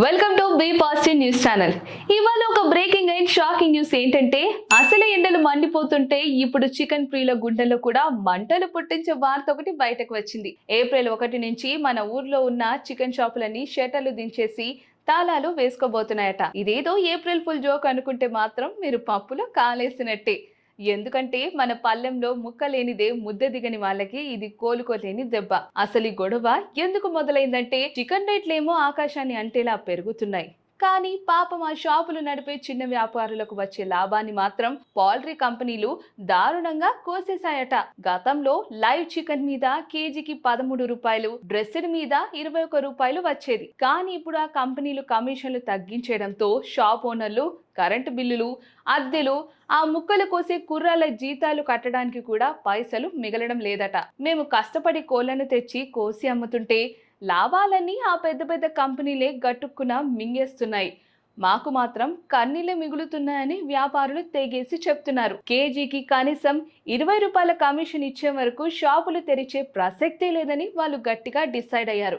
Welcome to be positive news channel. ఇవాళ ఒక breaking and shocking news ఏంటంటే అసలే ఎండలు మండిపోతుంటే ఇప్పుడు చికెన్ ప్రియుల గుండెల్లో కూడా మంటలు పుట్టించే వార్త ఒకటి బయటకు వచ్చింది. ఏప్రిల్ 1 నుంచి మన ఊర్లో ఉన్న చికెన్ షాపులన్నీ షట్టర్లు దించేసి తాళాలు వేసుకోబోతున్నాయట. ఇదేదో ఏప్రిల్ ఫుల్ జోక్ అనుకుంటే మాత్రం మీరు పప్పులో కాలేసినట్టే. ఎందుకంటే మన పల్లెంలో ముక్క లేనిదే ముద్ద దిగని వాళ్ళకి ఇది కోలుకోలేని దెబ్బ. అసలు ఈ గొడవ ఎందుకు మొదలైందంటే చికెన్ రేట్లేమో ఆకాశాన్ని అంటేలా పెరుగుతున్నాయి. కానీ పాపం ఆ షాపులు నడిపే చిన్న వ్యాపారులకు వచ్చే లాభాన్ని మాత్రం పౌల్ట్రీ కంపెనీలు దారుణంగా కోసేశాయట. గతంలో లైవ్ చికెన్ మీద కేజీకి 13 రూపాయలు, డ్రెస్డ్ మీద 21 రూపాయలు వచ్చేది. కానీ ఇప్పుడు ఆ కంపెనీలు కమిషన్లు తగ్గించడంతో షాప్ ఓనర్లు కరెంటు బిల్లులు, అద్దెలు, ఆ ముక్కలు కోసే కుర్రాళ్ళ జీతాలు కట్టడానికి కూడా పైసలు మిగలడం లేదట. మేము కష్టపడి కోళ్లను తెచ్చి కోసి అమ్ముతుంటే లాభాలన్నీ ఆ పెద్ద పెద్ద కంపెనీలే గట్టుక్కున మింగేస్తున్నాయి. మాకు మాత్రం కన్నీళ్లే మిగులుతున్నాయని వ్యాపారులు తెగేసి చెప్తున్నారు. కేజీకి కనీసం 20 రూపాయల కమిషన్ ఇచ్చే వరకు షాపులు తెరిచే ప్రసక్తే లేదని వాళ్ళు గట్టిగా డిసైడ్ అయ్యారు.